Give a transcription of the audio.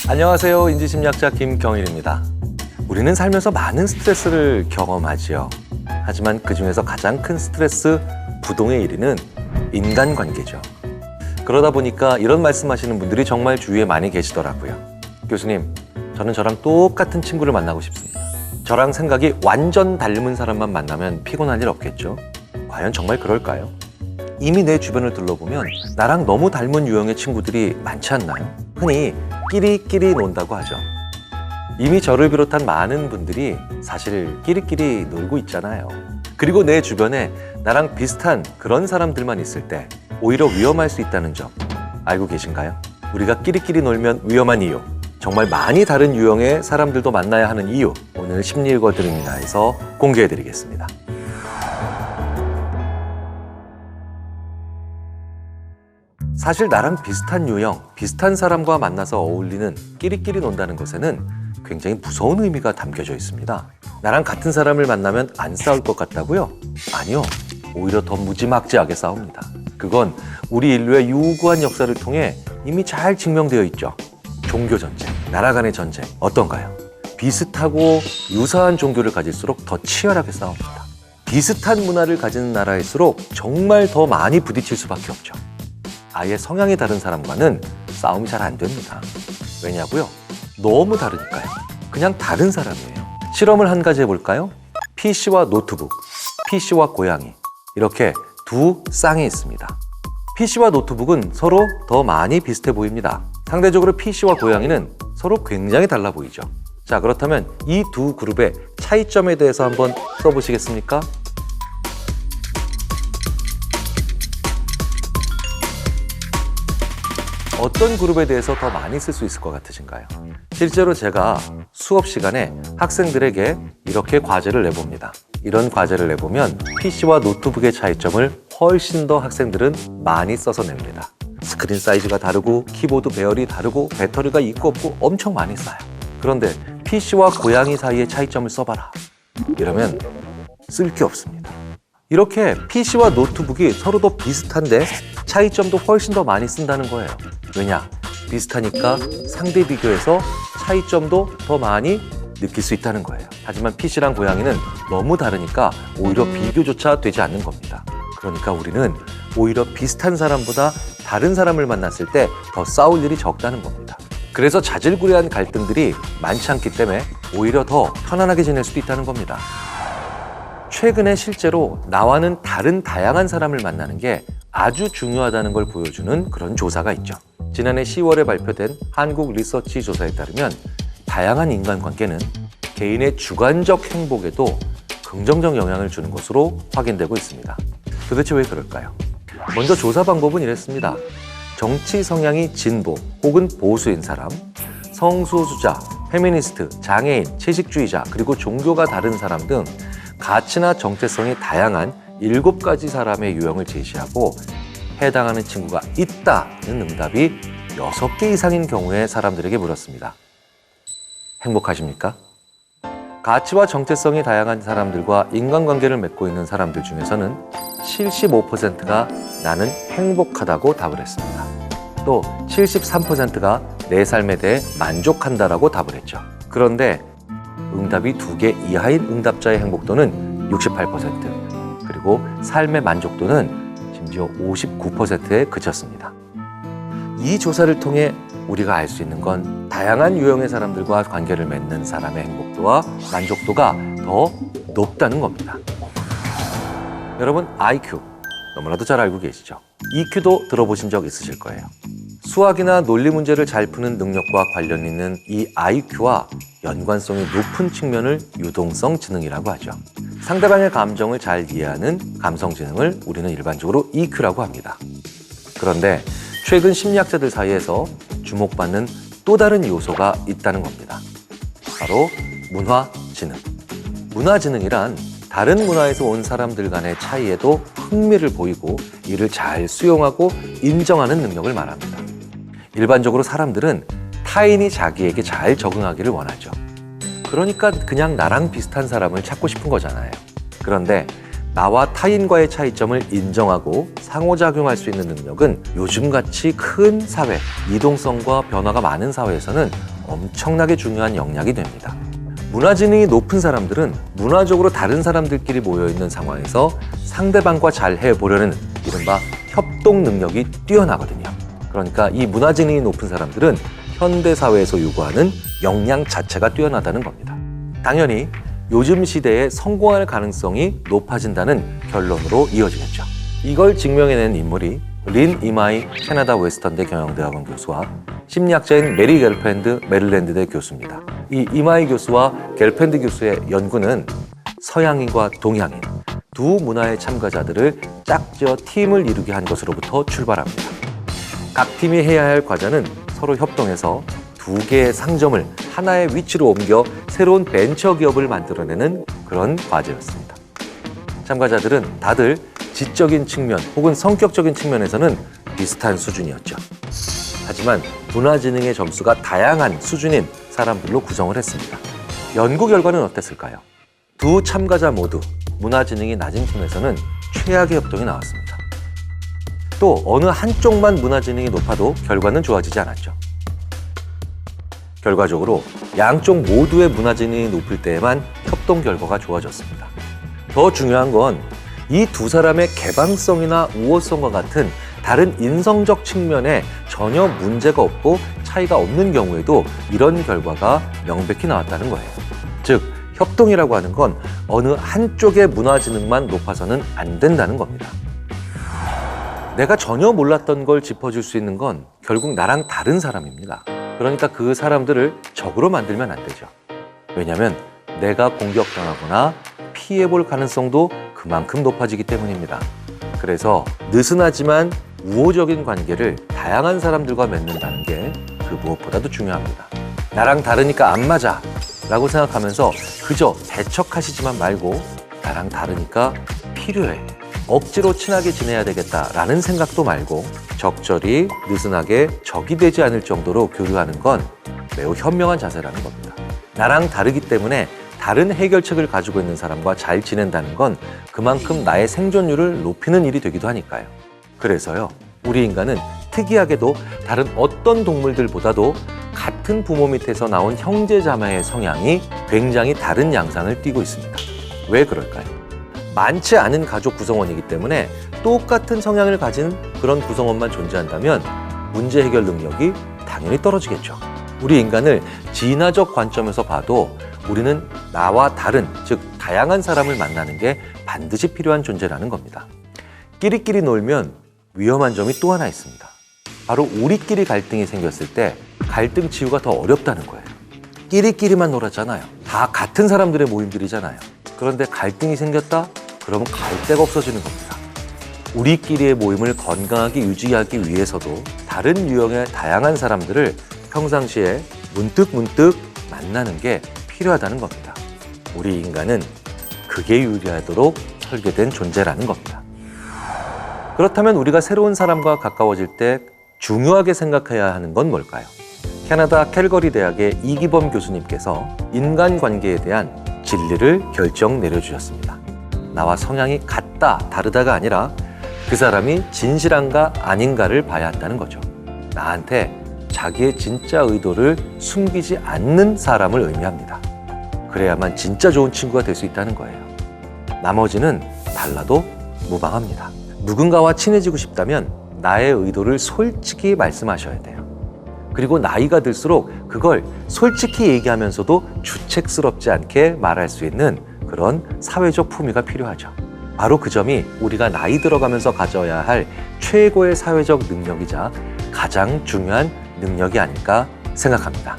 안녕하세요. 인지심리학자 김경일입니다. 우리는 살면서 많은 스트레스를 경험하지요. 하지만 그중에서 가장 큰 스트레스 부동의 1위는 인간관계죠. 그러다 보니까 이런 말씀하시는 분들이 정말 주위에 많이 계시더라고요. 교수님, 저는 저랑 똑같은 친구를 만나고 싶습니다. 저랑 생각이 완전 닮은 사람만 만나면 피곤한 일 없겠죠? 과연 정말 그럴까요? 이미 내 주변을 둘러보면 나랑 너무 닮은 유형의 친구들이 많지 않나요? 흔히 끼리끼리 논다고 하죠. 이미 저를 비롯한 많은 분들이 사실 끼리끼리 놀고 있잖아요. 그리고 내 주변에 나랑 비슷한 그런 사람들만 있을 때 오히려 위험할 수 있다는 점 알고 계신가요? 우리가 끼리끼리 놀면 위험한 이유, 정말 많이 다른 유형의 사람들도 만나야 하는 이유, 오늘 심리 읽어드립니다에서 공개해드리겠습니다. 사실 나랑 비슷한 유형, 비슷한 사람과 만나서 어울리는 끼리끼리 논다는 것에는 굉장히 무서운 의미가 담겨져 있습니다. 나랑 같은 사람을 만나면 안 싸울 것 같다고요? 아니요. 오히려 더 무지막지하게 싸웁니다. 그건 우리 인류의 유구한 역사를 통해 이미 잘 증명되어 있죠. 종교전쟁, 나라 간의 전쟁, 어떤가요? 비슷하고 유사한 종교를 가질수록 더 치열하게 싸웁니다. 비슷한 문화를 가진 나라일수록 정말 더 많이 부딪힐 수밖에 없죠. 아예 성향이 다른 사람과는 싸움이 잘 안 됩니다. 왜냐고요? 너무 다르니까요. 그냥 다른 사람이에요. 실험을 한 가지 해볼까요? PC와 노트북, PC와 고양이, 이렇게 두 쌍이 있습니다. PC와 노트북은 서로 더 많이 비슷해 보입니다. 상대적으로 PC와 고양이는 서로 굉장히 달라 보이죠. 자, 그렇다면 이 두 그룹의 차이점에 대해서 한번 써보시겠습니까? 어떤 그룹에 대해서 더 많이 쓸 수 있을 것 같으신가요? 실제로 제가 수업 시간에 학생들에게 이렇게 과제를 내봅니다. 이런 과제를 내보면 PC와 노트북의 차이점을 훨씬 더 학생들은 많이 써서 냅니다. 스크린 사이즈가 다르고 키보드 배열이 다르고 배터리가 있고 없고 엄청 많이 쌓여요. 그런데 PC와 고양이 사이의 차이점을 써봐라. 이러면 쓸 게 없습니다. 이렇게 PC와 노트북이 서로 더 비슷한데 차이점도 훨씬 더 많이 쓴다는 거예요. 왜냐? 비슷하니까 상대 비교해서 차이점도 더 많이 느낄 수 있다는 거예요. 하지만 PC랑 고양이는 너무 다르니까 오히려 비교조차 되지 않는 겁니다. 그러니까 우리는 오히려 비슷한 사람보다 다른 사람을 만났을 때 더 싸울 일이 적다는 겁니다. 그래서 자질구레한 갈등들이 많지 않기 때문에 오히려 더 편안하게 지낼 수도 있다는 겁니다. 최근에 실제로 나와는 다른 다양한 사람을 만나는 게 아주 중요하다는 걸 보여주는 그런 조사가 있죠. 지난해 10월에 발표된 한국 리서치 조사에 따르면 다양한 인간관계는 개인의 주관적 행복에도 긍정적 영향을 주는 것으로 확인되고 있습니다. 도대체 왜 그럴까요? 먼저 조사 방법은 이랬습니다. 정치 성향이 진보 혹은 보수인 사람, 성소수자, 페미니스트, 장애인, 채식주의자, 그리고 종교가 다른 사람 등 가치나 정체성이 다양한 7가지 사람의 유형을 제시하고 해당하는 친구가 있다는 응답이 6개 이상인 경우에 사람들에게 물었습니다. 행복하십니까? 가치와 정체성이 다양한 사람들과 인간관계를 맺고 있는 사람들 중에서는 75%가 나는 행복하다고 답을 했습니다. 또 73%가 내 삶에 대해 만족한다라고 답을 했죠. 그런데 응답이 2개 이하인 응답자의 행복도는 68%, 그리고 삶의 만족도는 심지어 59%에 그쳤습니다. 이 조사를 통해 우리가 알 수 있는 건 다양한 유형의 사람들과 관계를 맺는 사람의 행복도와 만족도가 더 높다는 겁니다. 여러분, IQ 너무나도 잘 알고 계시죠? EQ도 들어보신 적 있으실 거예요. 수학이나 논리 문제를 잘 푸는 능력과 관련 있는 이 IQ와 연관성이 높은 측면을 유동성 지능이라고 하죠. 상대방의 감정을 잘 이해하는 감성 지능을 우리는 일반적으로 EQ라고 합니다. 그런데 최근 심리학자들 사이에서 주목받는 또 다른 요소가 있다는 겁니다. 바로 문화 지능. 문화 지능이란 다른 문화에서 온 사람들 간의 차이에도 흥미를 보이고 이를 잘 수용하고 인정하는 능력을 말합니다. 일반적으로 사람들은 타인이 자기에게 잘 적응하기를 원하죠. 그러니까 그냥 나랑 비슷한 사람을 찾고 싶은 거잖아요. 그런데 나와 타인과의 차이점을 인정하고 상호작용할 수 있는 능력은 요즘같이 큰 사회, 이동성과 변화가 많은 사회에서는 엄청나게 중요한 역량이 됩니다. 문화지능이 높은 사람들은 문화적으로 다른 사람들끼리 모여있는 상황에서 상대방과 잘 해보려는 이른바 협동 능력이 뛰어나거든요. 그러니까 이 문화지능이 높은 사람들은 현대사회에서 요구하는 역량 자체가 뛰어나다는 겁니다. 당연히 요즘 시대에 성공할 가능성이 높아진다는 결론으로 이어지겠죠. 이걸 증명해낸 인물이 린 이마이 캐나다 웨스턴대 경영대학원 교수와 심리학자인 메리 겔펜드 메릴랜드대 교수입니다. 이 이마이 교수와 겔펜드 교수의 연구는 서양인과 동양인 두 문화의 참가자들을 짝지어 팀을 이루게 한 것으로부터 출발합니다. 각 팀이 해야 할 과제는 서로 협동해서 두 개의 상점을 하나의 위치로 옮겨 새로운 벤처 기업을 만들어내는 그런 과제였습니다. 참가자들은 다들 지적인 측면 혹은 성격적인 측면에서는 비슷한 수준이었죠. 하지만 문화지능의 점수가 다양한 수준인 사람들로 구성을 했습니다. 연구 결과는 어땠을까요? 두 참가자 모두 문화지능이 낮은 팀에서는 최악의 협동이 나왔습니다. 또 어느 한쪽만 문화지능이 높아도 결과는 좋아지지 않았죠. 결과적으로 양쪽 모두의 문화지능이 높을 때에만 협동 결과가 좋아졌습니다. 더 중요한 건 이 두 사람의 개방성이나 우호성과 같은 다른 인성적 측면에 전혀 문제가 없고 차이가 없는 경우에도 이런 결과가 명백히 나왔다는 거예요. 즉, 협동이라고 하는 건 어느 한쪽의 문화지능만 높아서는 안 된다는 겁니다. 내가 전혀 몰랐던 걸 짚어줄 수 있는 건 결국 나랑 다른 사람입니다. 그러니까 그 사람들을 적으로 만들면 안 되죠. 왜냐하면 내가 공격당하거나 피해볼 가능성도 그만큼 높아지기 때문입니다. 그래서 느슨하지만 우호적인 관계를 다양한 사람들과 맺는다는 게 그 무엇보다도 중요합니다. 나랑 다르니까 안 맞아 라고 생각하면서 그저 배척하시지만 말고 나랑 다르니까 필요해, 억지로 친하게 지내야 되겠다라는 생각도 말고 적절히 느슨하게 적이 되지 않을 정도로 교류하는 건 매우 현명한 자세라는 겁니다. 나랑 다르기 때문에 다른 해결책을 가지고 있는 사람과 잘 지낸다는 건 그만큼 나의 생존율을 높이는 일이 되기도 하니까요. 그래서요, 우리 인간은 특이하게도 다른 어떤 동물들보다도 같은 부모 밑에서 나온 형제자매의 성향이 굉장히 다른 양상을 띠고 있습니다. 왜 그럴까요? 많지 않은 가족 구성원이기 때문에 똑같은 성향을 가진 그런 구성원만 존재한다면 문제 해결 능력이 당연히 떨어지겠죠. 우리 인간을 진화적 관점에서 봐도 우리는 나와 다른, 즉 다양한 사람을 만나는 게 반드시 필요한 존재라는 겁니다. 끼리끼리 놀면 위험한 점이 또 하나 있습니다. 바로 우리끼리 갈등이 생겼을 때 갈등 치유가 더 어렵다는 거예요. 끼리끼리만 놀았잖아요. 다 같은 사람들의 모임들이잖아요. 그런데 갈등이 생겼다? 그러면 갈 데가 없어지는 겁니다. 우리끼리의 모임을 건강하게 유지하기 위해서도 다른 유형의 다양한 사람들을 평상시에 문득문득 만나는 게 필요하다는 겁니다. 우리 인간은 그게 유리하도록 설계된 존재라는 겁니다. 그렇다면 우리가 새로운 사람과 가까워질 때 중요하게 생각해야 하는 건 뭘까요? 캐나다 캘거리 대학의 이기범 교수님께서 인간관계에 대한 진리를 결정 내려주셨습니다. 나와 성향이 같다, 다르다가 아니라 그 사람이 진실한가 아닌가를 봐야 한다는 거죠. 나한테 자기의 진짜 의도를 숨기지 않는 사람을 의미합니다. 그래야만 진짜 좋은 친구가 될 수 있다는 거예요. 나머지는 달라도 무방합니다. 누군가와 친해지고 싶다면 나의 의도를 솔직히 말씀하셔야 돼요. 그리고 나이가 들수록 그걸 솔직히 얘기하면서도 주책스럽지 않게 말할 수 있는 그런 사회적 품위가 필요하죠. 바로 그 점이 우리가 나이 들어가면서 가져야 할 최고의 사회적 능력이자 가장 중요한 능력이 아닐까 생각합니다.